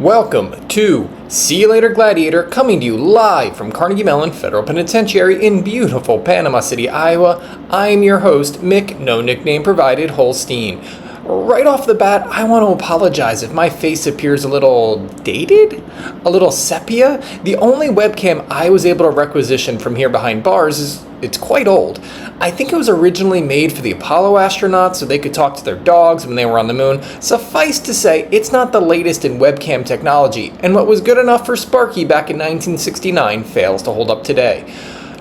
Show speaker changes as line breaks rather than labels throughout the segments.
Welcome to See You Later Gladiator, coming to you live from Carnegie Mellon Federal Penitentiary in beautiful Panama City, Iowa. I'm your host, Mick, no nickname provided, Holstein. Right off the bat, I want to apologize if my face appears a little dated, a little sepia. The only webcam I was able to requisition from here behind bars is it's quite old. I think it was originally made for the Apollo astronauts so they could talk to their dogs when they were on the moon. Suffice to say, it's not the latest in webcam technology, and what was good enough for Sparky back in 1969 fails to hold up today.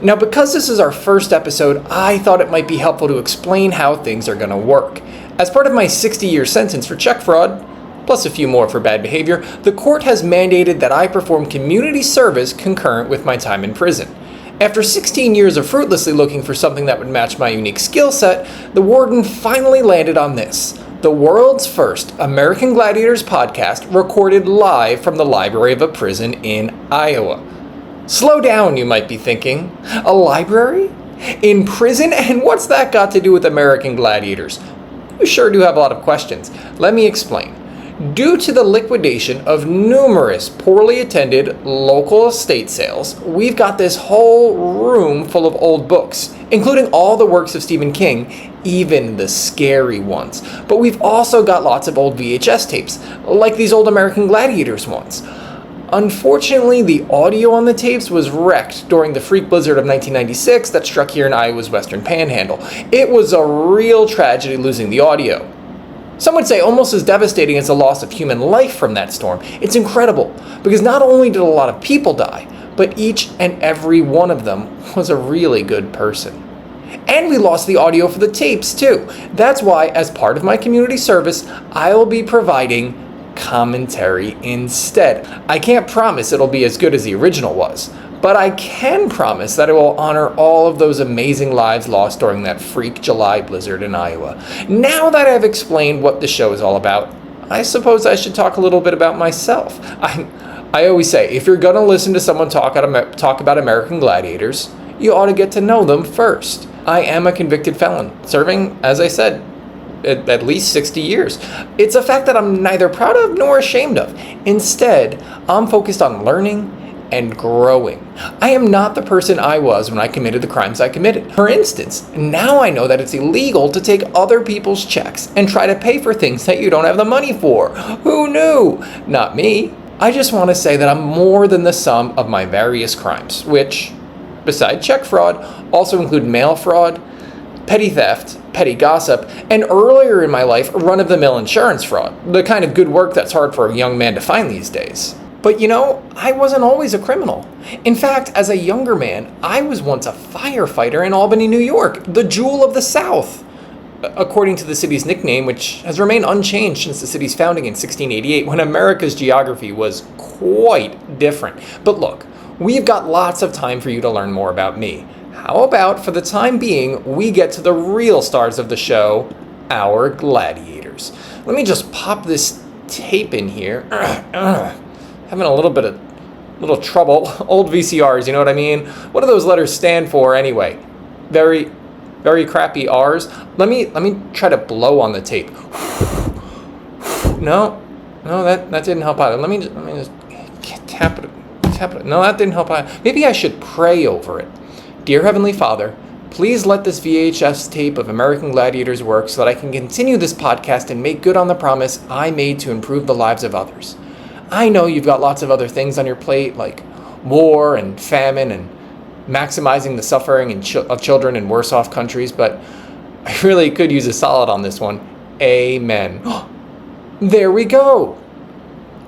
Now, because this is our first episode, I thought it might be helpful to explain how things are going to work. As part of my 60-year sentence for check fraud, plus a few more for bad behavior, the court has mandated that I perform community service concurrent with my time in prison. After 16 years of fruitlessly looking for something that would match my unique skill set, the warden finally landed on this: the world's first American Gladiators podcast recorded live from the library of a prison in Iowa. Slow down, you might be thinking. A library? In prison? And what's that got to do with American Gladiators? You sure do have a lot of questions. Let me explain. Due to the liquidation of numerous poorly attended local estate sales, we've got this whole room full of old books, including all the works of Stephen King, even the scary ones. But we've also got lots of old VHS tapes, like these old American Gladiators ones. Unfortunately, the audio on the tapes was wrecked during the freak blizzard of 1996 that struck here in Iowa's western panhandle. It was a real tragedy losing the audio. Some would say almost as devastating as the loss of human life from that storm. It's incredible, because not only did a lot of people die, but each and every one of them was a really good person. And we lost the audio for the tapes too. That's why, as part of my community service, I will be providing commentary instead. I can't promise it'll be as good as the original was, but I can promise that it will honor all of those amazing lives lost during that freak July blizzard in Iowa. Now that I've explained what the show is all about, I suppose I should talk a little bit about myself. I always say, if you're going to listen to someone talk about American Gladiators, you ought to get to know them first. I am a convicted felon, serving, as I said, at least 60 years. It's a fact that I'm neither proud of nor ashamed of. Instead, I'm focused on learning and growing. I am not the person I was when I committed the crimes I committed. For instance, now I know that it's illegal to take other people's checks and try to pay for things that you don't have the money for. Who knew? Not me. I just want to say that I'm more than the sum of my various crimes, which, besides check fraud, also include mail fraud, petty theft, petty gossip, and earlier in my life, run-of-the-mill insurance fraud, the kind of good work that's hard for a young man to find these days. But you know, I wasn't always a criminal. In fact, as a younger man, I was once a firefighter in Albany, New York, the jewel of the South, according to the city's nickname, which has remained unchanged since the city's founding in 1688, when America's geography was quite different. But look, we've got lots of time for you to learn more about me. How about, for the time being, we get to the real stars of the show, our gladiators. Let me just pop this tape in here. Having a little trouble. Old VCRs, you know what I mean? What do those letters stand for anyway? Very, very crappy R's. Let me try to blow on the tape. No, that didn't help out. Let me just tap it. No, that didn't help out. Maybe I should pray over it. Dear Heavenly Father, please let this VHS tape of American Gladiators work so that I can continue this podcast and make good on the promise I made to improve the lives of others. I know you've got lots of other things on your plate, like war and famine and maximizing the suffering of children in worse-off countries, but I really could use a solid on this one. Amen. There we go.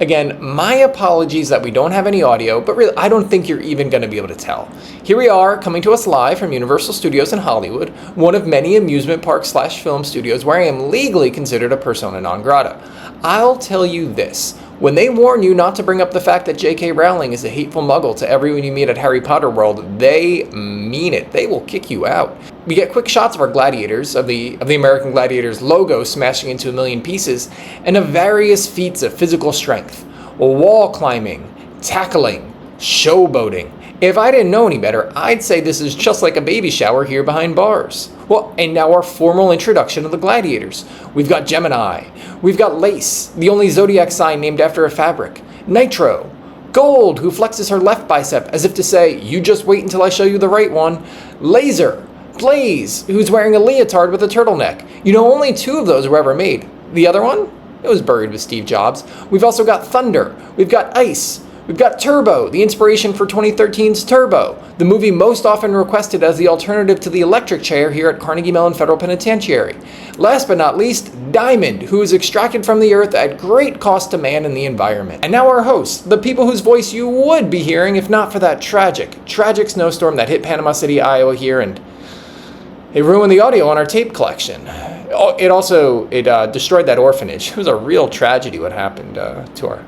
Again, my apologies that we don't have any audio, but really, I don't think you're even going to be able to tell. Here we are, coming to us live from Universal Studios in Hollywood, one of many amusement park/film studios where I am legally considered a persona non grata. I'll tell you this. When they warn you not to bring up the fact that J.K. Rowling is a hateful muggle to everyone you meet at Harry Potter World, they mean it. They will kick you out. We get quick shots of our gladiators, of the American Gladiators logo smashing into a million pieces, and of various feats of physical strength. Wall climbing, tackling, showboating. If I didn't know any better, I'd say this is just like a baby shower here behind bars. Well, and now our formal introduction of the gladiators. We've got Gemini. We've got Lace, the only zodiac sign named after a fabric. Nitro. Gold, who flexes her left bicep as if to say, you just wait until I show you the right one. Laser. Blaze, who's wearing a leotard with a turtleneck. You know, only 2 of those were ever made. The other one? It was buried with Steve Jobs. We've also got Thunder. We've got Ice. We've got Turbo, the inspiration for 2013's Turbo, the movie most often requested as the alternative to the electric chair here at Carnegie Mellon Federal Penitentiary. Last but not least, Diamond, who is extracted from the earth at great cost to man and the environment. And now our hosts, the people whose voice you would be hearing if not for that tragic snowstorm that hit Panama City, Iowa here, and it ruined the audio on our tape collection. It also destroyed that orphanage. It was a real tragedy what happened to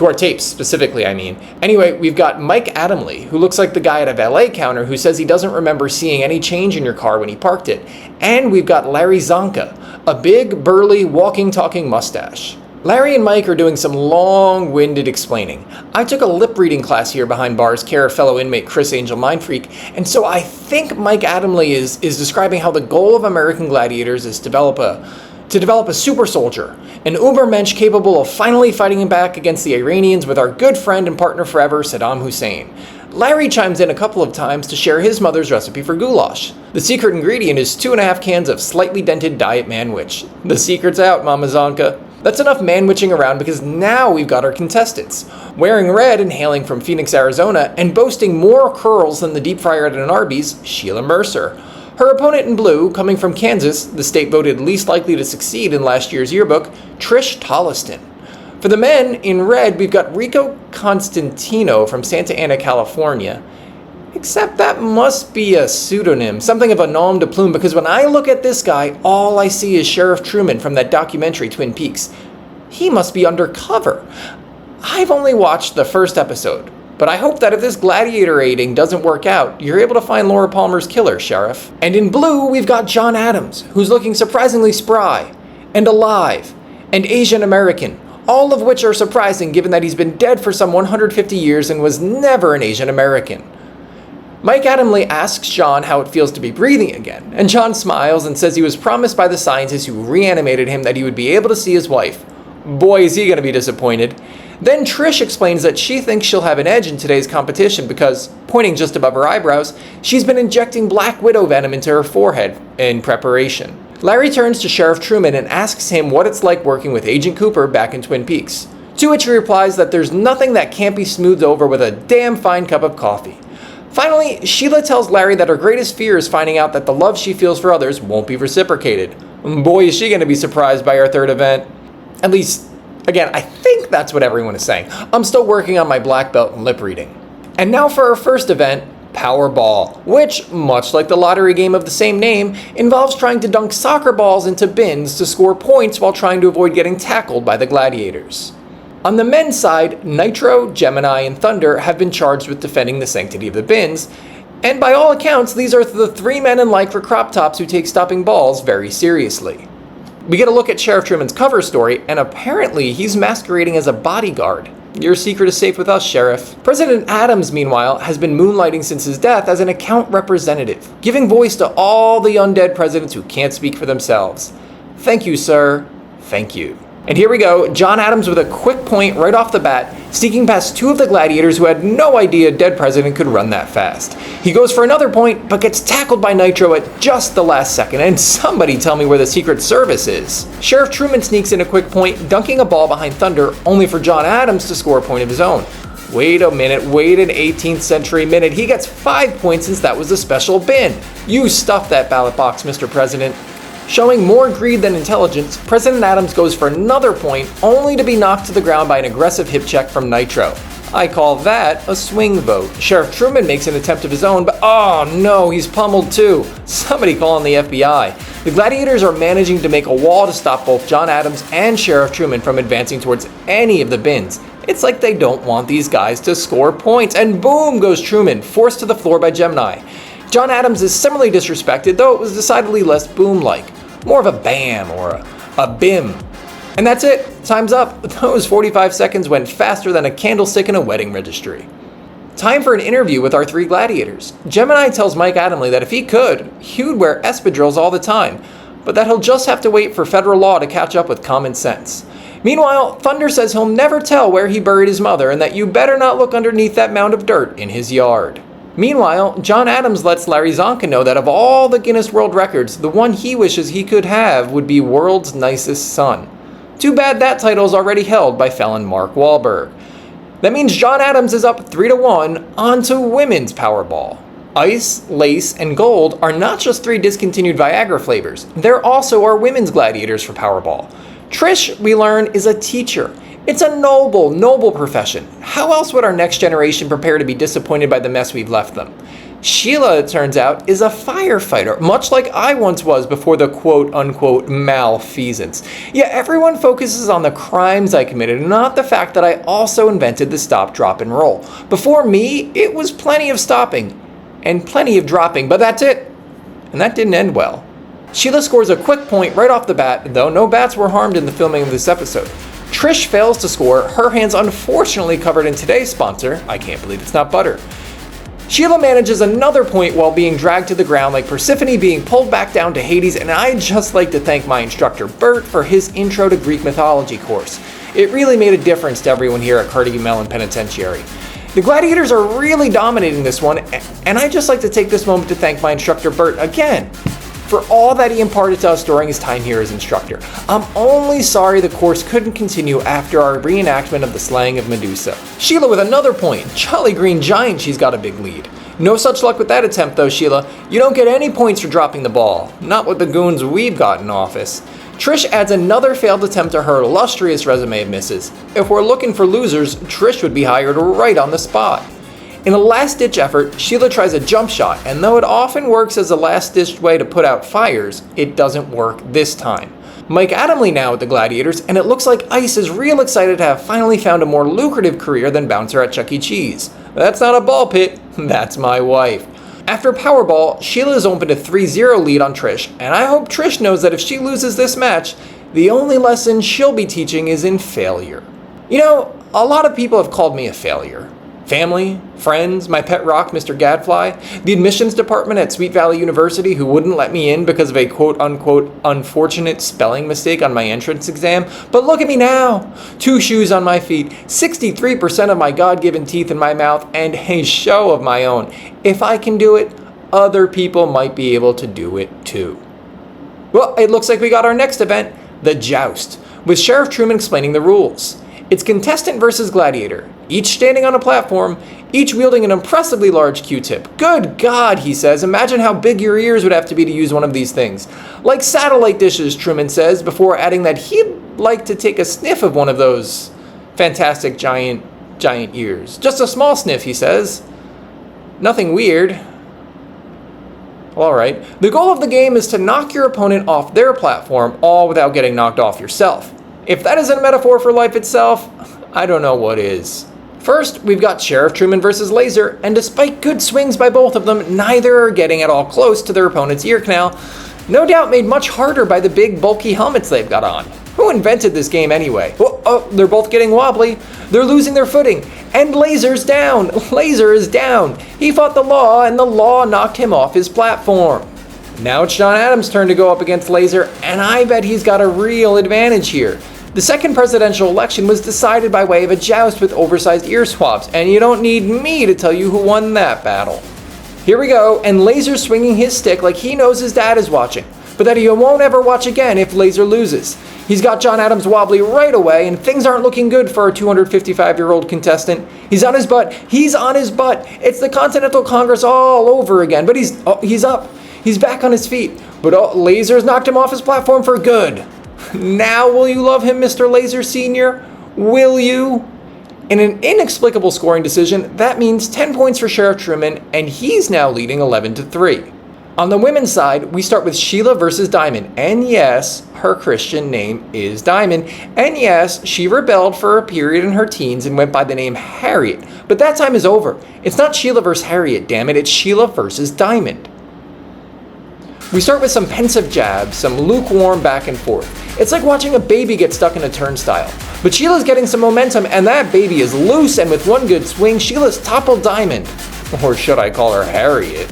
our tapes specifically, I mean. Anyway, we've got Mike Adamley, who looks like the guy at a valet counter who says he doesn't remember seeing any change in your car when he parked it. And we've got Larry Zonka, a big, burly, walking, talking mustache. Larry and Mike are doing some long-winded explaining. I took a lip-reading class here behind bars, care of fellow inmate Chris Angel Mindfreak, and so I think Mike Adamley is describing how the goal of American Gladiators is to develop a super soldier, an ubermensch capable of finally fighting back against the Iranians with our good friend and partner forever, Saddam Hussein. Larry chimes in a couple of times to share his mother's recipe for goulash. The secret ingredient is 2.5 cans of slightly dented Diet Manwich. The secret's out, Mama Zonka. That's enough manwitching around because now we've got our contestants. Wearing red and hailing from Phoenix, Arizona, and boasting more curls than the deep fryer at an Arby's, Sheila Mercer. Her opponent in blue, coming from Kansas, the state voted least likely to succeed in last year's yearbook, Trish Tolliston. For the men, in red, we've got Rico Constantino from Santa Ana, California. Except that must be a pseudonym, something of a nom de plume, because when I look at this guy, all I see is Sheriff Truman from that documentary Twin Peaks. He must be undercover. I've only watched the first episode, but I hope that if this gladiator aiding doesn't work out, you're able to find Laura Palmer's killer, Sheriff. And in blue, we've got John Adams, who's looking surprisingly spry, and alive, and Asian American, all of which are surprising given that he's been dead for some 150 years and was never an Asian American. Mike Adamley asks John how it feels to be breathing again, and John smiles and says he was promised by the scientist who reanimated him that he would be able to see his wife. Boy, is he going to be disappointed. Then Trish explains that she thinks she'll have an edge in today's competition because, pointing just above her eyebrows, she's been injecting Black Widow venom into her forehead in preparation. Larry turns to Sheriff Truman and asks him what it's like working with Agent Cooper back in Twin Peaks, to which he replies that there's nothing that can't be smoothed over with a damn fine cup of coffee. Finally, Sheila tells Larry that her greatest fear is finding out that the love she feels for others won't be reciprocated. Boy, is she going to be surprised by our third event. At least, again, I think that's what everyone is saying. I'm still working on my black belt and lip reading. And now for our first event, Powerball, which, much like the lottery game of the same name, involves trying to dunk soccer balls into bins to score points while trying to avoid getting tackled by the gladiators. On the men's side, Nitro, Gemini, and Thunder have been charged with defending the sanctity of the bins, and by all accounts, these are the 3 men in lycra crop tops who take stopping balls very seriously. We get a look at Sheriff Truman's cover story, and apparently he's masquerading as a bodyguard. Your secret is safe with us, Sheriff. President Adams, meanwhile, has been moonlighting since his death as an account representative, giving voice to all the undead presidents who can't speak for themselves. Thank you, sir. Thank you. And here we go, John Adams with a quick point right off the bat, sneaking past 2 of the gladiators who had no idea a dead president could run that fast. He goes for another point, but gets tackled by Nitro at just the last second, and somebody tell me where the Secret Service is. Sheriff Truman sneaks in a quick point, dunking a ball behind Thunder, only for John Adams to score a point of his own. Wait a minute, wait an 18th century minute. He gets 5 points since that was a special bin. You stuffed that ballot box, Mr. President. Showing more greed than intelligence, President Adams goes for another point, only to be knocked to the ground by an aggressive hip check from Nitro. I call that a swing vote. Sheriff Truman makes an attempt of his own, but oh no, he's pummeled too. Somebody call on the FBI. The gladiators are managing to make a wall to stop both John Adams and Sheriff Truman from advancing towards any of the bins. It's like they don't want these guys to score points, and boom goes Truman, forced to the floor by Gemini. John Adams is similarly disrespected, though it was decidedly less boom-like. More of a bam or a bim. And that's it. Time's up. Those 45 seconds went faster than a candlestick in a wedding registry. Time for an interview with our 3 gladiators. Gemini tells Mike Adamley that if he could, he would wear espadrilles all the time, but that he'll just have to wait for federal law to catch up with common sense. Meanwhile, Thunder says he'll never tell where he buried his mother and that you better not look underneath that mound of dirt in his yard. Meanwhile, John Adams lets Larry Zonka know that of all the Guinness World Records, the one he wishes he could have would be World's Nicest Son. Too bad that title is already held by felon Mark Wahlberg. That means John Adams is up 3-1 onto women's Powerball. Ice, lace, and gold are not just 3 discontinued Viagra flavors. There also are women's gladiators for Powerball. Trish, we learn, is a teacher. It's a noble profession. How else would our next generation prepare to be disappointed by the mess we've left them? Sheila, it turns out, is a firefighter, much like I once was before the quote-unquote malfeasance. Yet everyone focuses on the crimes I committed, not the fact that I also invented the stop, drop, and roll. Before me, it was plenty of stopping and plenty of dropping, but that's it. And that didn't end well. Sheila scores a quick point right off the bat, though no bats were harmed in the filming of this episode. Trish fails to score, her hands unfortunately covered in today's sponsor, I can't believe it's not butter. Sheila manages another point while being dragged to the ground like Persephone being pulled back down to Hades, and I'd just like to thank my instructor Bert for his Intro to Greek Mythology course. It really made a difference to everyone here at Carnegie Mellon Penitentiary. The Gladiators are really dominating this one, and I'd just like to take this moment to thank my instructor Bert again for all that he imparted to us during his time here as instructor. I'm only sorry the course couldn't continue after our reenactment of the slaying of Medusa. Sheila with another point. Jolly Green Giant, she's got a big lead. No such luck with that attempt though, Sheila. You don't get any points for dropping the ball. Not with the goons we've got in office. Trish adds another failed attempt to her illustrious resume of misses. If we're looking for losers, Trish would be hired right on the spot. In a last-ditch effort, Sheila tries a jump shot, and though it often works as a last-ditch way to put out fires, it doesn't work this time. Mike Adamley now with the Gladiators, and it looks like Ice is real excited to have finally found a more lucrative career than bouncer at Chuck E. Cheese. That's not a ball pit, that's my wife. After Powerball, Sheila is opened a 3-0 lead on Trish, and I hope Trish knows that if she loses this match, the only lesson she'll be teaching is in failure. You know, a lot of people have called me a failure. Family, friends, my pet rock, Mr. Gadfly, the admissions department at Sweet Valley University who wouldn't let me in because of a quote-unquote unfortunate spelling mistake on my entrance exam. But look at me now! 2 shoes on my feet, 63% of my God-given teeth in my mouth, and a show of my own. If I can do it, other people might be able to do it too. Well, it looks like we got our next event, the Joust, with Sheriff Truman explaining the rules. It's contestant versus gladiator, each standing on a platform, each wielding an impressively large Q-tip. Good God, he says, imagine how big your ears would have to be to use one of these things. Like satellite dishes, Truman says, before adding that he'd like to take a sniff of one of those fantastic giant ears. Just a small sniff, he says. Nothing weird. Well, alright. The goal of the game is to knock your opponent off their platform, all without getting knocked off yourself. If that isn't a metaphor for life itself, I don't know what is. First, we've got Sheriff Truman versus Laser, and despite good swings by both of them, neither are getting at all close to their opponent's ear canal, no doubt made much harder by the big bulky helmets they've got on. Who invented this game anyway? Oh, they're both getting wobbly. They're losing their footing. And Laser's down. Laser is down. He fought the law, and the law knocked him off his platform. Now it's John Adams' turn to go up against Laser, and I bet he's got a real advantage here. The second presidential election was decided by way of a joust with oversized ear swabs, and you don't need me to tell you who won that battle. Here we go, and Laser's swinging his stick like he knows his dad is watching, but that he won't ever watch again if Laser loses. He's got John Adams wobbly right away, and things aren't looking good for our 255-year-old contestant. He's on his butt. He's on his butt. It's the Continental Congress all over again, but he's up. He's back on his feet, but Laser's knocked him off his platform for good. Now will you love him, Mr. Laser Sr.? Will you? In an inexplicable scoring decision, that means 10 points for Sheriff Truman, and he's now leading 11-3. On the women's side, we start with Sheila versus Diamond, and yes, her Christian name is Diamond, and yes, she rebelled for a period in her teens and went by the name Harriet, but that time is over. It's not Sheila versus Harriet, damn it, it's Sheila versus Diamond. We start with some pensive jabs, some lukewarm back and forth. It's like watching a baby get stuck in a turnstile. But Sheila's getting some momentum, and that baby is loose, and with one good swing, Sheila's toppled Diamond. Or should I call her Harriet?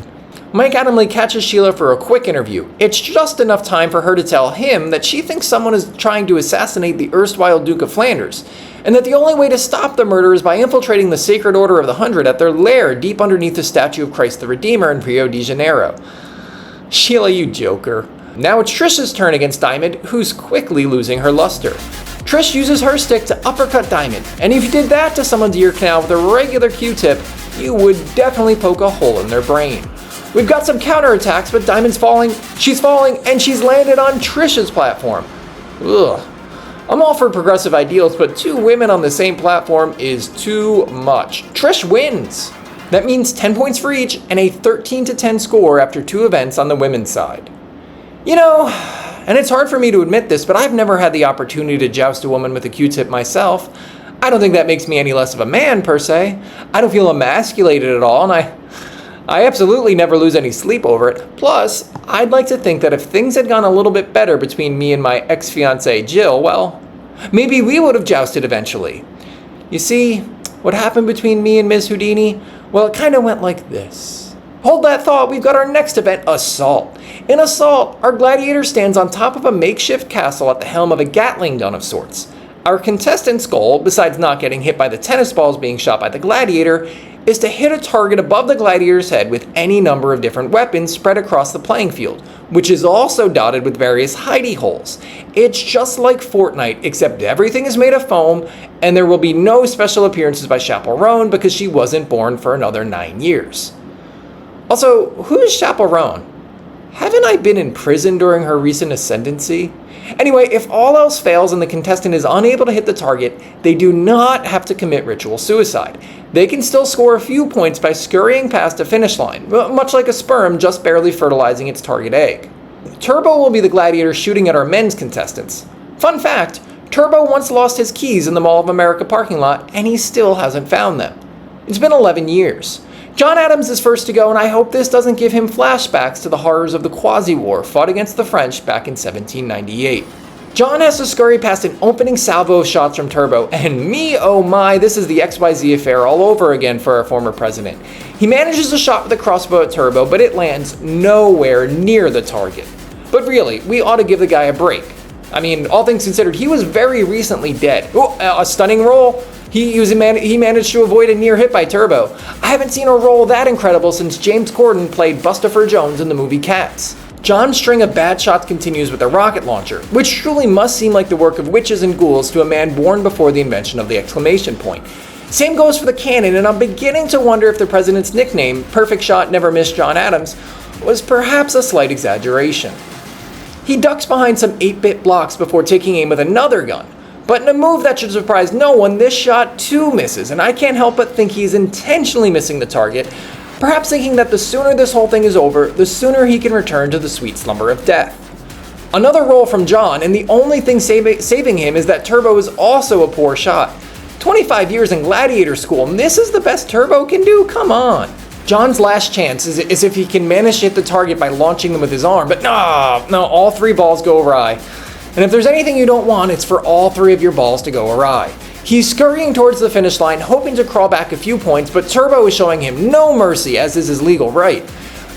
Mike Adamle catches Sheila for a quick interview. It's just enough time for her to tell him that she thinks someone is trying to assassinate the erstwhile Duke of Flanders, and that the only way to stop the murder is by infiltrating the Sacred Order of the Hundred at their lair deep underneath the statue of Christ the Redeemer in Rio de Janeiro. Sheila, you joker. Now it's Trish's turn against Diamond, who's quickly losing her luster. Trish uses her stick to uppercut Diamond, and if you did that to someone's ear canal with a regular Q-tip, you would definitely poke a hole in their brain. We've got some counterattacks, but Diamond's falling, and she's landed on Trish's platform. Ugh. I'm all for progressive ideals, but 2 women on the same platform is too much. Trish wins. That means 10 points for each and a 13-10 score after 2 events on the women's side. You know, and it's hard for me to admit this, but I've never had the opportunity to joust a woman with a Q-tip myself. I don't think that makes me any less of a man, per se. I don't feel emasculated at all, and I absolutely never lose any sleep over it. Plus, I'd like to think that if things had gone a little bit better between me and my ex-fiancée Jill, well, maybe we would have jousted eventually. You see, what happened between me and Ms. Houdini? Well, it kind of went like this. Hold that thought, we've got our next event, Assault. In Assault, our gladiator stands on top of a makeshift castle at the helm of a Gatling gun of sorts. Our contestant's goal, besides not getting hit by the tennis balls being shot by the gladiator, is to hit a target above the gladiator's head with any number of different weapons spread across the playing field, which is also dotted with various hidey holes. It's just like Fortnite, except everything is made of foam, and there will be no special appearances by Chaperone because she wasn't born for another 9 years. Also, who is Chaperone? Haven't I been in prison during her recent ascendancy? Anyway, if all else fails and the contestant is unable to hit the target, they do not have to commit ritual suicide. They can still score a few points by scurrying past a finish line, much like a sperm just barely fertilizing its target egg. Turbo will be the gladiator shooting at our men's contestants. Fun fact, Turbo once lost his keys in the Mall of America parking lot, and he still hasn't found them. It's been 11 years. John Adams is first to go, and I hope this doesn't give him flashbacks to the horrors of the Quasi-War fought against the French back in 1798. John has to scurry past an opening salvo of shots from Turbo, and me oh my, this is the XYZ affair all over again for our former president. He manages a shot with a crossbow at Turbo, but it lands nowhere near the target. But really, we ought to give the guy a break. I mean, all things considered, he was very recently dead. Oh, a stunning roll. He managed to avoid a near hit by Turbo. I haven't seen a roll that incredible since James Corden played Bustopher Jones in the movie Cats. John's string of bad shots continues with a rocket launcher, which truly must seem like the work of witches and ghouls to a man born before the invention of the exclamation point. Same goes for the cannon, and I'm beginning to wonder if the president's nickname, Perfect Shot Never Miss John Adams, was perhaps a slight exaggeration. He ducks behind some 8-bit blocks before taking aim with another gun. But in a move that should surprise no one, this shot too misses, and I can't help but think he's intentionally missing the target, perhaps thinking that the sooner this whole thing is over, the sooner he can return to the sweet slumber of death. Another roll from John, and the only thing saving him is that Turbo is also a poor shot. 25 years in gladiator school, and this is the best Turbo can do? Come on. John's last chance is if he can manage to hit the target by launching them with his arm, but no, all 3 balls go awry. And if there's anything you don't want, it's for all 3 of your balls to go awry. He's scurrying towards the finish line, hoping to crawl back a few points, but Turbo is showing him no mercy, as is his legal right.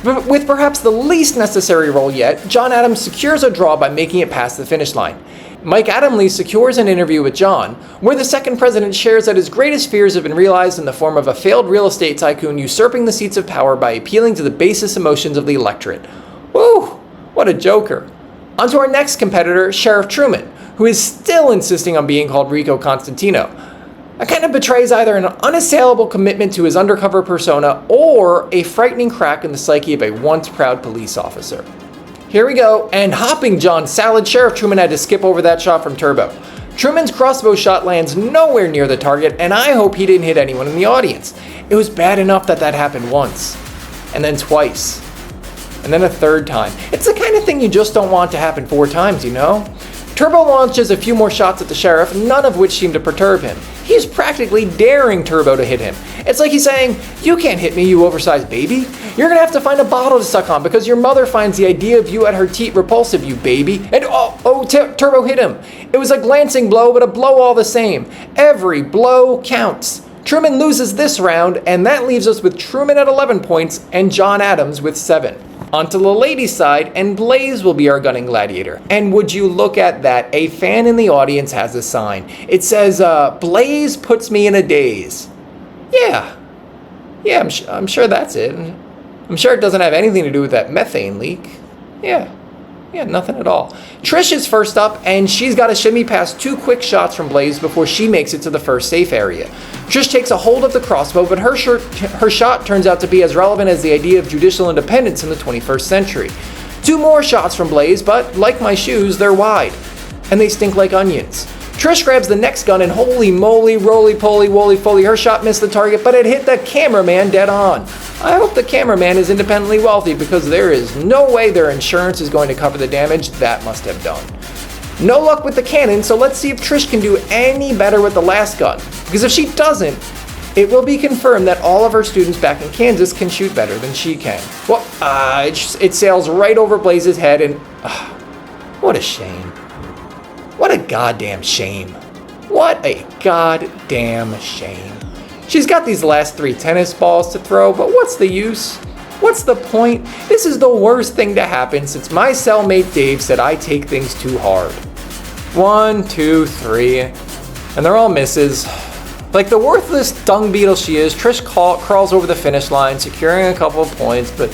But with perhaps the least necessary roll yet, John Adams secures a draw by making it past the finish line. Mike Adamle secures an interview with John, where the second president shares that his greatest fears have been realized in the form of a failed real estate tycoon usurping the seats of power by appealing to the basest emotions of the electorate. Woo! What a joker. On to our next competitor, Sheriff Truman, who is still insisting on being called Rico Constantino. That kind of betrays either an unassailable commitment to his undercover persona or a frightening crack in the psyche of a once proud police officer. Here we go, and hopping John salad, Sheriff Truman had to skip over that shot from Turbo. Truman's crossbow shot lands nowhere near the target, and I hope he didn't hit anyone in the audience. It was bad enough that happened once, and then twice, and then a third time. It's the kind of thing you just don't want to happen 4 times, you know? Turbo launches a few more shots at the sheriff, none of which seem to perturb him. He's practically daring Turbo to hit him. It's like he's saying, "You can't hit me, you oversized baby. You're gonna have to find a bottle to suck on because your mother finds the idea of you at her teat repulsive, you baby." And Turbo hit him. It was a glancing blow, but a blow all the same. Every blow counts. Truman loses this round, and that leaves us with Truman at 11 points and John Adams with 7. Onto the ladies' side, and Blaze will be our gunning gladiator. And would you look at that, a fan in the audience has a sign. It says, Blaze puts me in a daze. Yeah, I'm sure that's it. I'm sure it doesn't have anything to do with that methane leak. Yeah, nothing at all. Trish is first up, and she's got to shimmy past 2 quick shots from Blaze before she makes it to the first safe area. Trish takes a hold of the crossbow, but her shot turns out to be as relevant as the idea of judicial independence in the 21st century. 2 more shots from Blaze, but like my shoes, they're wide, and they stink like onions. Trish grabs the next gun, and holy moly, roly-poly, woly-foly, her shot missed the target, but it hit the cameraman dead on. I hope the cameraman is independently wealthy, because there is no way their insurance is going to cover the damage that must have done. No luck with the cannon, so let's see if Trish can do any better with the last gun. Because if she doesn't, it will be confirmed that all of her students back in Kansas can shoot better than she can. Well, it sails right over Blaze's head, and what a shame. What a goddamn shame. What a goddamn shame. She's got these last 3 tennis balls to throw, but what's the use? What's the point? This is the worst thing to happen since my cellmate Dave said I take things too hard. 1, 2, 3, and they're all misses. Like the worthless dung beetle she is, Trish crawls over the finish line, securing a couple of points, but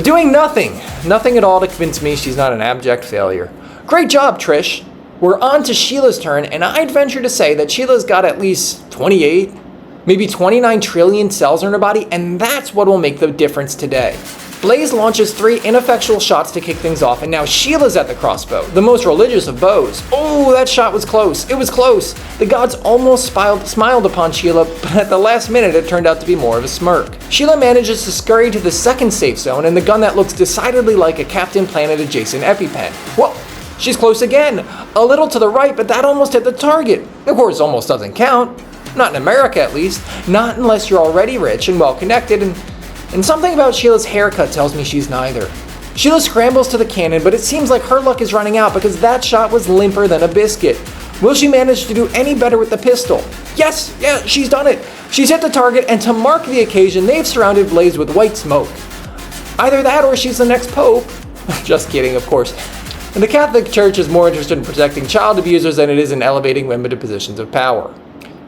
doing nothing at all to convince me she's not an abject failure. Great job, Trish. We're on to Sheila's turn, and I'd venture to say that Sheila's got at least 28, maybe 29 trillion cells in her body, and that's what will make the difference today. Blaze launches 3 ineffectual shots to kick things off, and now Sheila's at the crossbow, the most religious of bows. Oh, that shot was close. It was close. The gods almost smiled upon Sheila, but at the last minute it turned out to be more of a smirk. Sheila manages to scurry to the second safe zone, and the gun that looks decidedly like a Captain Planet adjacent EpiPen. Whoa! She's close again. A little to the right, but that almost hit the target. Of course, almost doesn't count. Not in America, at least. Not unless you're already rich and well-connected, and something about Sheila's haircut tells me she's neither. Sheila scrambles to the cannon, but it seems like her luck is running out because that shot was limper than a biscuit. Will she manage to do any better with the pistol? Yes, she's done it. She's hit the target, and to mark the occasion, they've surrounded Blaze with white smoke. Either that or she's the next pope. Just kidding, of course. And the Catholic Church is more interested in protecting child abusers than it is in elevating women to positions of power.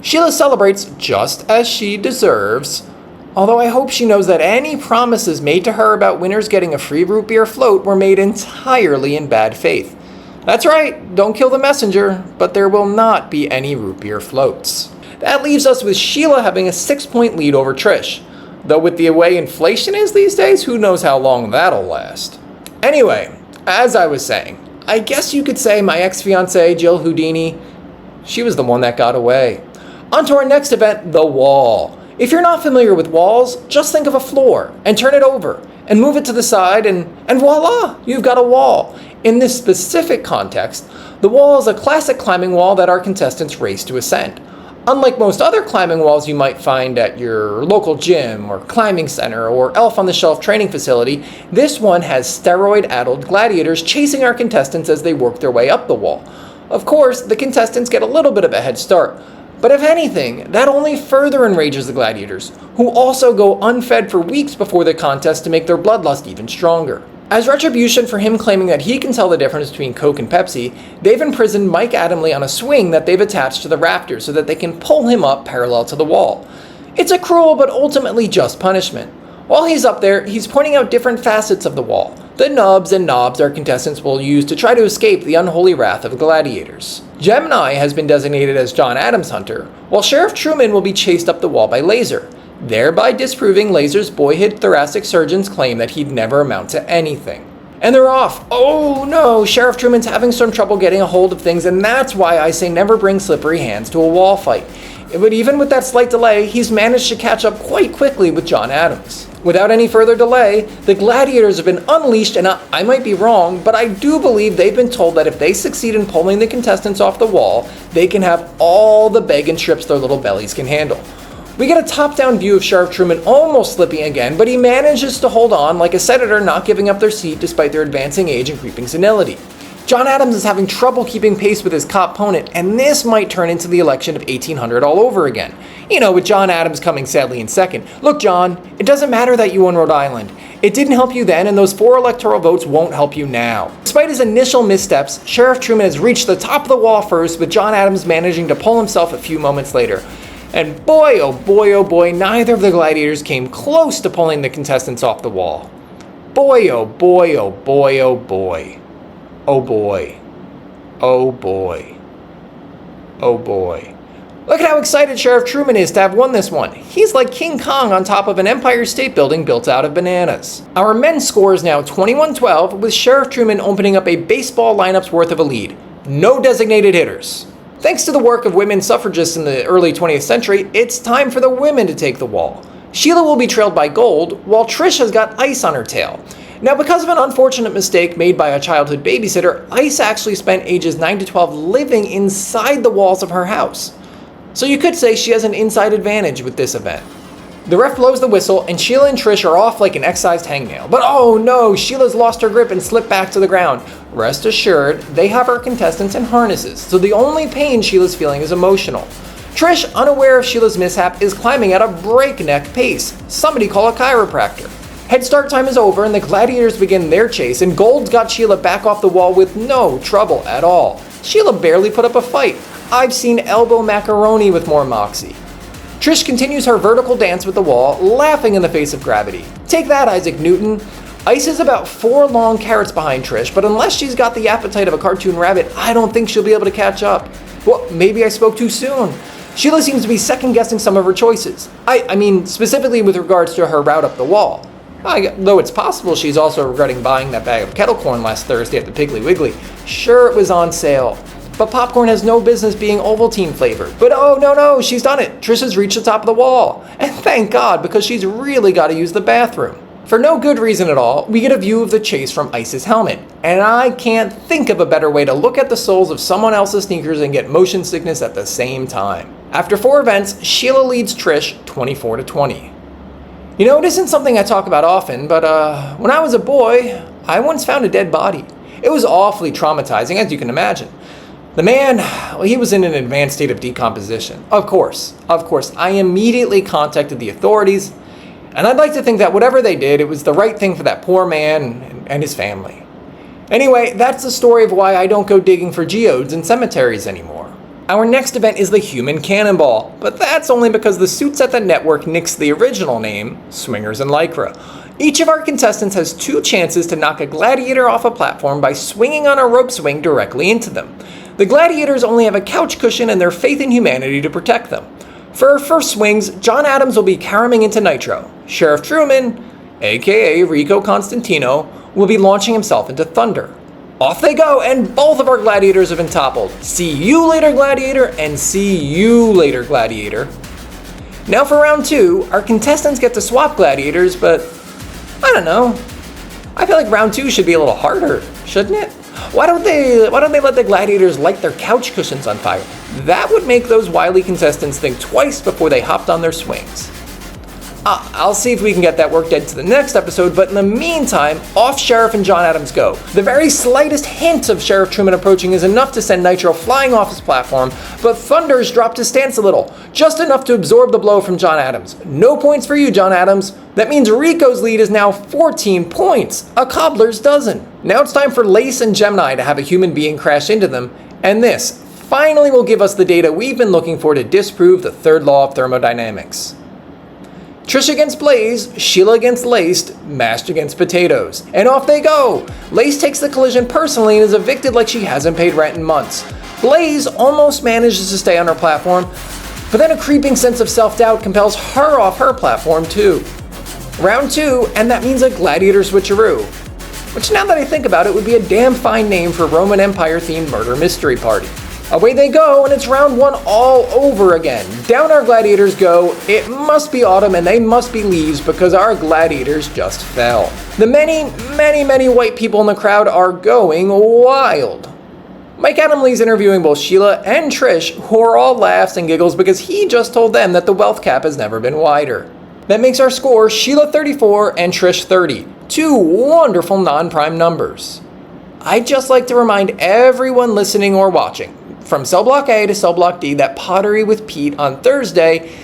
Sheila celebrates just as she deserves, although I hope she knows that any promises made to her about winners getting a free root beer float were made entirely in bad faith. That's right, don't kill the messenger, but there will not be any root beer floats. That leaves us with Sheila having a 6-point lead over Trish, though with the way inflation is these days, who knows how long that'll last. Anyway, as I was saying, I guess you could say my ex-fiancée, Jill Houdini, she was the one that got away. On to our next event, the wall. If you're not familiar with walls, just think of a floor and turn it over and move it to the side and voila, you've got a wall. In this specific context, the wall is a classic climbing wall that our contestants race to ascend. Unlike most other climbing walls you might find at your local gym or climbing center or elf-on-the-shelf training facility, this one has steroid-addled gladiators chasing our contestants as they work their way up the wall. Of course, the contestants get a little bit of a head start, but if anything, that only further enrages the gladiators, who also go unfed for weeks before the contest to make their bloodlust even stronger. As retribution for him claiming that he can tell the difference between Coke and Pepsi, they've imprisoned Mike Adamley on a swing that they've attached to the rafters so that they can pull him up parallel to the wall. It's a cruel but ultimately just punishment. While he's up there, he's pointing out different facets of the wall, the nubs and knobs our contestants will use to try to escape the unholy wrath of gladiators. Gemini has been designated as John Adams' hunter, while Sheriff Truman will be chased up the wall by Laser, thereby disproving Laser's boyhood thoracic surgeon's claim that he'd never amount to anything. And they're off. Oh no, Sheriff Truman's having some trouble getting a hold of things, and that's why I say never bring slippery hands to a wall fight. But even with that slight delay, he's managed to catch up quite quickly with John Adams. Without any further delay, the gladiators have been unleashed, and I might be wrong, but I do believe they've been told that if they succeed in pulling the contestants off the wall, they can have all the bacon strips their little bellies can handle. We get a top-down view of Sheriff Truman almost slipping again, but he manages to hold on like a senator not giving up their seat despite their advancing age and creeping senility. John Adams is having trouble keeping pace with his cop opponent, and this might turn into the election of 1800 all over again. You know, with John Adams coming sadly in second. Look, John, it doesn't matter that you won Rhode Island. It didn't help you then, and those 4 electoral votes won't help you now. Despite his initial missteps, Sheriff Truman has reached the top of the wall first, with John Adams managing to pull himself a few moments later. And boy, oh boy, neither of the gladiators came close to pulling the contestants off the wall. Boy, oh boy, oh boy, oh boy. Oh boy. Oh boy. Oh boy. Look at how excited Sheriff Truman is to have won this one. He's like King Kong on top of an Empire State Building built out of bananas. Our men's score is now 21-12, with Sheriff Truman opening up a baseball lineup's worth of a lead. No designated hitters. Thanks to the work of women suffragists in the early 20th century, it's time for the women to take the wall. Sheila will be trailed by gold, while Trish has got ice on her tail. Now, because of an unfortunate mistake made by a childhood babysitter, Ice actually spent ages 9 to 12 living inside the walls of her house. So you could say she has an inside advantage with this event. The ref blows the whistle, and Sheila and Trish are off like an excised hangnail. But oh no, Sheila's lost her grip and slipped back to the ground. Rest assured, they have our contestants in harnesses, so the only pain Sheila's feeling is emotional. Trish, unaware of Sheila's mishap, is climbing at a breakneck pace. Somebody call a chiropractor. Head start time is over, and the gladiators begin their chase, and Gold's got Sheila back off the wall with no trouble at all. Sheila barely put up a fight. I've seen elbow macaroni with more moxie. Trish continues her vertical dance with the wall, laughing in the face of gravity. Take that, Isaac Newton. Ice is about 4 long carrots behind Trish, but unless she's got the appetite of a cartoon rabbit, I don't think she'll be able to catch up. Well, maybe I spoke too soon. Sheila seems to be second-guessing some of her choices. I mean, specifically with regards to her route up the wall. Though it's possible she's also regretting buying that bag of kettle corn last Thursday at the Piggly Wiggly. Sure, it was on sale, but popcorn has no business being Ovaltine flavored. But oh no, she's done it. Trish has reached the top of the wall. And thank God, because she's really got to use the bathroom. For no good reason at all, we get a view of the chase from Ice's helmet. And I can't think of a better way to look at the soles of someone else's sneakers and get motion sickness at the same time. After 4 events, Sheila leads Trish 24-20. You know, it isn't something I talk about often, but when I was a boy, I once found a dead body. It was awfully traumatizing, as you can imagine. The man, well, he was in an advanced state of decomposition. Of course, I immediately contacted the authorities, and I'd like to think that whatever they did, it was the right thing for that poor man and his family. Anyway, that's the story of why I don't go digging for geodes in cemeteries anymore. Our next event is the Human Cannonball, but that's only because the suits at the network nixed the original name, Swingers in Lycra. Each of our contestants has 2 chances to knock a gladiator off a platform by swinging on a rope swing directly into them. The gladiators only have a couch cushion and their faith in humanity to protect them. For our first swings, John Adams will be caroming into Nitro. Sheriff Truman, aka Rico Constantino, will be launching himself into Thunder. Off they go, and both of our gladiators have been toppled. See you later, Gladiator, and see you later, Gladiator. Now for round 2, our contestants get to swap gladiators, but I don't know. I feel like round 2 should be a little harder, shouldn't it? Why don't they let the gladiators light their couch cushions on fire? That would make those wily contestants think twice before they hopped on their swings. I'll see if we can get that worked into the next episode, but in the meantime, off Sheriff and John Adams go. The very slightest hint of Sheriff Truman approaching is enough to send Nitro flying off his platform, but Thunder's dropped his stance a little, just enough to absorb the blow from John Adams. No points for you, John Adams. That means Rico's lead is now 14 points, a cobbler's dozen. Now it's time for Lace and Gemini to have a human being crash into them, and this finally will give us the data we've been looking for to disprove the 3rd law of thermodynamics. Trish against Blaze, Sheila against Laced, mashed against potatoes. And off they go! Lace takes the collision personally and is evicted like she hasn't paid rent in months. Blaze almost manages to stay on her platform, but then a creeping sense of self-doubt compels her off her platform too. Round 2, and that means a gladiator switcheroo. Which, now that I think about it, would be a damn fine name for Roman Empire-themed murder mystery party. Away they go, and it's round 1 all over again. Down our gladiators go. It must be autumn, and they must be leaves because our gladiators just fell. The many white people in the crowd are going wild. Mike Adamley's interviewing both Sheila and Trish, who are all laughs and giggles because he just told them that the wealth cap has never been wider. That makes our score Sheila 34 and Trish 30. 2 wonderful non-prime numbers. I'd just like to remind everyone listening or watching, from Cell Block A to Cell Block D, that Pottery with Pete on Thursday,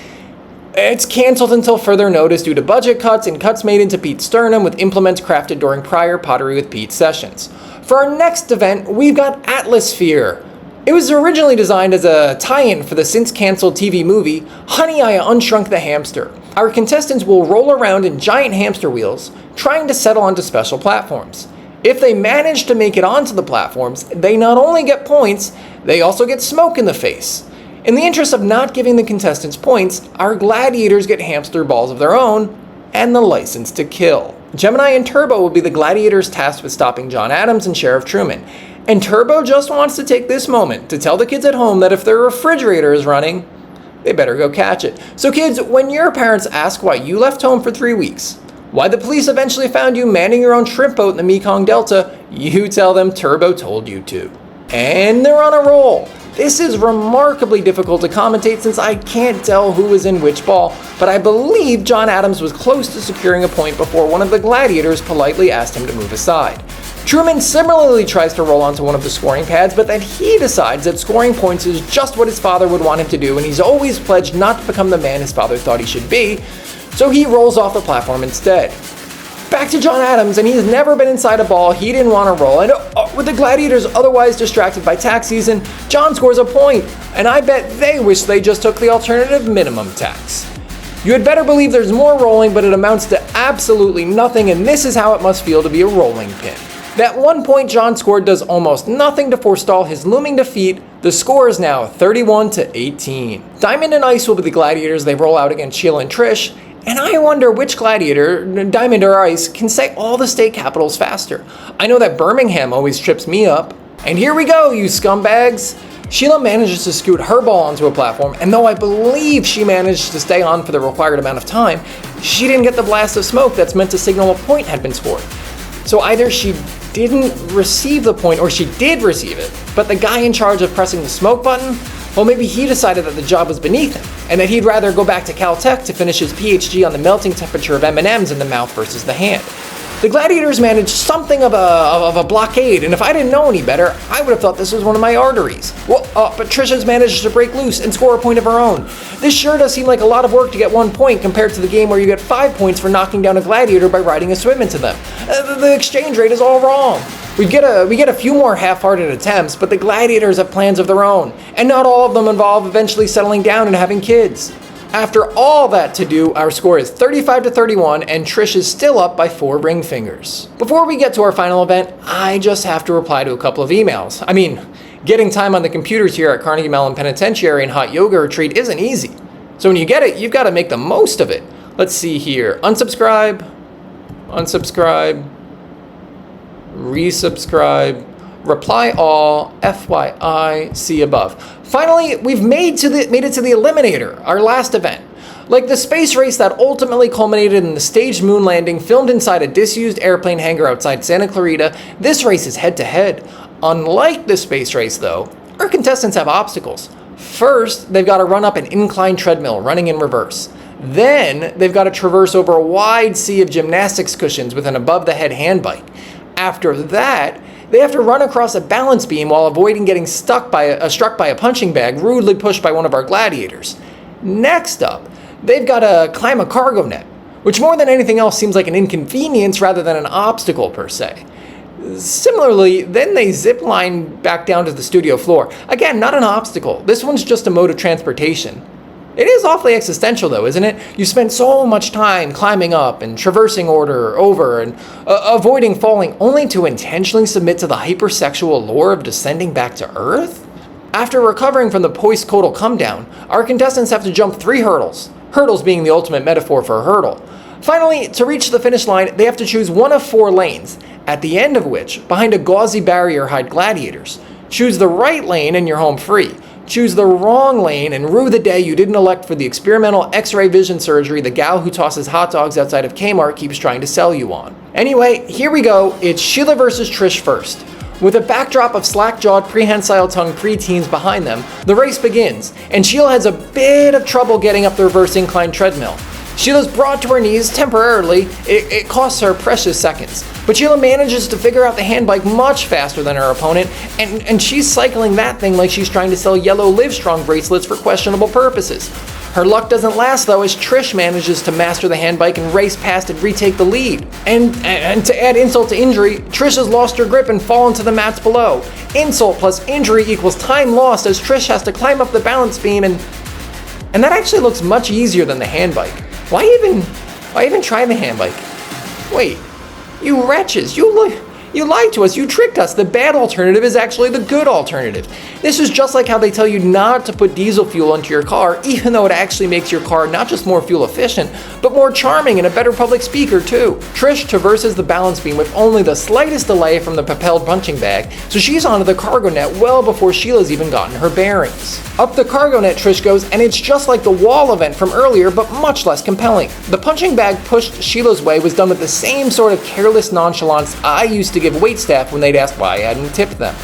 it's canceled until further notice due to budget cuts and cuts made into Pete's sternum with implements crafted during prior Pottery with Pete sessions. For our next event, we've got Atmosphere. It was originally designed as a tie-in for the since-canceled TV movie, Honey, I Unshrunk the Hamster. Our contestants will roll around in giant hamster wheels, trying to settle onto special platforms. If they manage to make it onto the platforms, they not only get points, they also get smoke in the face. In the interest of not giving the contestants points, our gladiators get hamster balls of their own and the license to kill. Gemini and Turbo will be the gladiators tasked with stopping John Adams and Sheriff Truman. And Turbo just wants to take this moment to tell the kids at home that if their refrigerator is running, they better go catch it. So kids, when your parents ask why you left home for 3 weeks, why the police eventually found you manning your own shrimp boat in the Mekong Delta, you tell them Turbo told you to. And they're on a roll. This is remarkably difficult to commentate since I can't tell who was in which ball, but I believe John Adams was close to securing a point before one of the gladiators politely asked him to move aside. Truman similarly tries to roll onto one of the scoring pads, but then he decides that scoring points is just what his father would want him to do, and he's always pledged not to become the man his father thought he should be, so he rolls off the platform instead. Back to John Adams, and he's never been inside a ball he didn't want to roll, and with the gladiators otherwise distracted by tax season, John scores a point, and I bet they wish they just took the alternative minimum tax. You had better believe there's more rolling, but it amounts to absolutely nothing, and this is how it must feel to be a rolling pin. That 1 point John scored does almost nothing to forestall his looming defeat. The score is now 31-18. Diamond and Ice will be the gladiators they roll out against Sheila and Trish, and I wonder which gladiator, Diamond or Ice, can say all the state capitals faster. I know that Birmingham always trips me up. And here we go, you scumbags! Sheila manages to scoot her ball onto a platform, and though I believe she managed to stay on for the required amount of time, she didn't get the blast of smoke that's meant to signal a point had been scored. So either she didn't receive the point or she did receive it, but the guy in charge of pressing the smoke button, well, maybe he decided that the job was beneath him and that he'd rather go back to Caltech to finish his PhD on the melting temperature of M&Ms in the mouth versus the hand. The gladiators managed something of a blockade, and if I didn't know any better, I would have thought this was one of my arteries. Well, but Trisha's managed to break loose and score a point of her own. This sure does seem like a lot of work to get 1 point compared to the game where you get 5 points for knocking down a gladiator by riding a swim into them. The exchange rate is all wrong. We get a few more half-hearted attempts, but the gladiators have plans of their own, and not all of them involve eventually settling down and having kids. After all that to do, our score is 35-31, and Trish is still up by 4 ring fingers. Before we get to our final event, I just have to reply to a couple of emails. I mean, getting time on the computers here at Carnegie Mellon Penitentiary and Hot Yoga Retreat isn't easy. So when you get it, you've got to make the most of it. Let's see here. Unsubscribe, resubscribe, reply all, FYI, see above. Finally, we've made it to the Eliminator, our last event. Like the space race that ultimately culminated in the staged moon landing filmed inside a disused airplane hangar outside Santa Clarita, this race is head-to-head. Unlike the space race, though, our contestants have obstacles. First, they've got to run up an inclined treadmill running in reverse. Then, they've got to traverse over a wide sea of gymnastics cushions with an above-the-head hand bike. After that, they have to run across a balance beam while avoiding getting struck by a punching bag rudely pushed by one of our gladiators. Next up, they've got to climb a cargo net, which more than anything else seems like an inconvenience rather than an obstacle per se. Similarly, then they zip line back down to the studio floor. Again, not an obstacle. This one's just a mode of transportation. It is awfully existential though, isn't it? You spend so much time climbing up and traversing over and avoiding falling only to intentionally submit to the hypersexual lure of descending back to Earth? After recovering from the postcoital come down, our contestants have to jump 3 hurdles, hurdles being the ultimate metaphor for a hurdle. Finally, to reach the finish line, they have to choose one of 4 lanes, at the end of which, behind a gauzy barrier hide gladiators. Choose the right lane and you're home free. Choose the wrong lane and rue the day you didn't elect for the experimental X-ray vision surgery the gal who tosses hot dogs outside of Kmart keeps trying to sell you on. Anyway, here we go. It's Sheila versus Trish first. With a backdrop of slack-jawed, prehensile-tongued preteens behind them, the race begins, and Sheila has a bit of trouble getting up the reverse incline treadmill. Sheila's brought to her knees temporarily. It costs her precious seconds. But Sheila manages to figure out the handbike much faster than her opponent, and she's cycling that thing like she's trying to sell yellow Livestrong bracelets for questionable purposes. Her luck doesn't last though, as Trish manages to master the handbike and race past and retake the lead. And to add insult to injury, Trish has lost her grip and fallen to the mats below. Insult plus injury equals time lost, as Trish has to climb up the balance beam, and that actually looks much easier than the handbike. Why even try the handbike? Wait, you wretches, you lied to us, you tricked us. The bad alternative is actually the good alternative. This is just like how they tell you not to put diesel fuel into your car, even though it actually makes your car not just more fuel efficient, but more charming and a better public speaker too. Trish traverses the balance beam with only the slightest delay from the propelled punching bag, so she's onto the cargo net well before Sheila's even gotten her bearings. Up the cargo net Trish goes, and it's just like the wall event from earlier, but much less compelling. The punching bag pushed Sheila's way was done with the same sort of careless nonchalance I used to give waitstaff when they'd ask why I hadn't tipped them.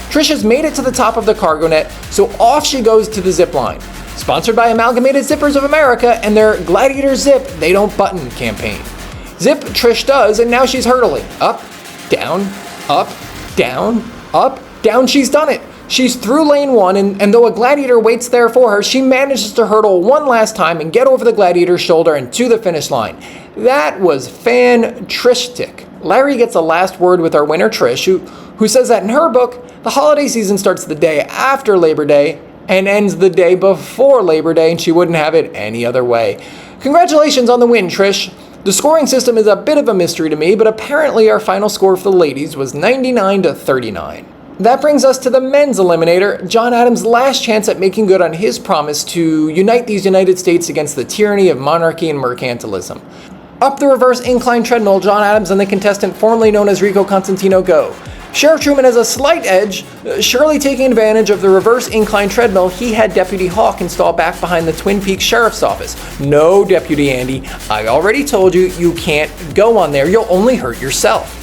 Trish has made it to the top of the cargo net, so off she goes to the zip line. Sponsored by Amalgamated Zippers of America and their Gladiator Zip They Don't Button campaign. Zip Trish does, and now she's hurtling. Up, down, she's done it. She's through lane 1, and though a Gladiator waits there for her, she manages to hurdle one last time and get over the Gladiator's shoulder and to the finish line. That was fan-tristic. Larry gets a last word with our winner Trish, who says that in her book, the holiday season starts the day after Labor Day and ends the day before Labor Day, and she wouldn't have it any other way. Congratulations on the win, Trish. The scoring system is a bit of a mystery to me, but apparently our final score for the ladies was 99-39. That brings us to the men's eliminator, John Adams' last chance at making good on his promise to unite these United States against the tyranny of monarchy and mercantilism. Up the reverse incline treadmill, John Adams and the contestant formerly known as Rico Constantino go. Sheriff Truman has a slight edge, surely taking advantage of the reverse incline treadmill he had Deputy Hawk install back behind the Twin Peaks Sheriff's Office. No, Deputy Andy, I already told you, you can't go on there, you'll only hurt yourself.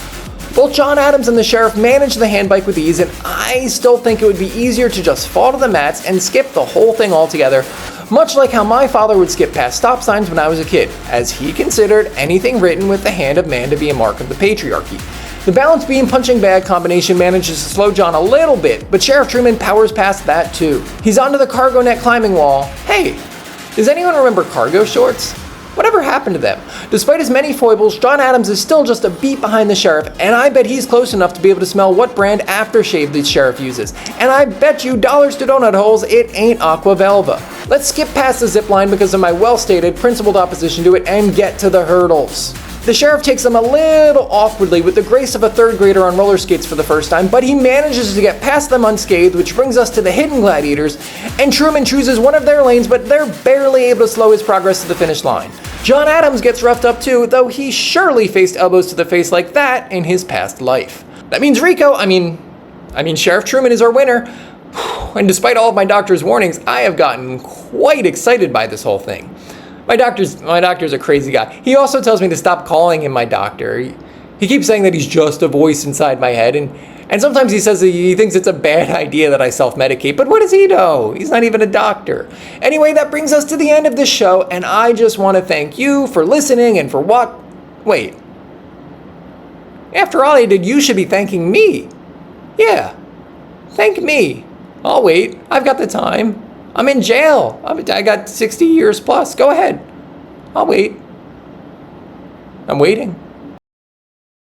Both John Adams and the sheriff manage the handbike with ease, and I still think it would be easier to just fall to the mats and skip the whole thing altogether, much like how my father would skip past stop signs when I was a kid, as he considered anything written with the hand of man to be a mark of the patriarchy. The balance beam punching bag combination manages to slow John a little bit, but Sheriff Truman powers past that too. He's onto the cargo net climbing wall. Hey, does anyone remember cargo shorts? Whatever happened to them? Despite his many foibles, John Adams is still just a beat behind the sheriff, and I bet he's close enough to be able to smell what brand aftershave the sheriff uses. And I bet you dollars to donut holes it ain't Aqua Velva. Let's skip past the zip line because of my well-stated, principled opposition to it and get to the hurdles. The sheriff takes them a little awkwardly with the grace of a third grader on roller skates for the first time, but he manages to get past them unscathed, which brings us to the hidden gladiators, and Truman chooses one of their lanes, but they're barely able to slow his progress to the finish line. John Adams gets roughed up too, though he surely faced elbows to the face like that in his past life. That means Rico, I mean Sheriff Truman is our winner, and despite all of my doctor's warnings, I have gotten quite excited by this whole thing. My doctor's a crazy guy. He also tells me to stop calling him my doctor. He keeps saying that he's just a voice inside my head, and sometimes he says that he thinks it's a bad idea that I self-medicate, but what does he know? He's not even a doctor. Anyway, that brings us to the end of this show, and I just want to thank you for listening and for what... Wait. After all I did, you should be thanking me. Yeah. Thank me. I'll wait. I've got the time. I'm in jail. I got 60 years plus. Go ahead. I'll wait. I'm waiting.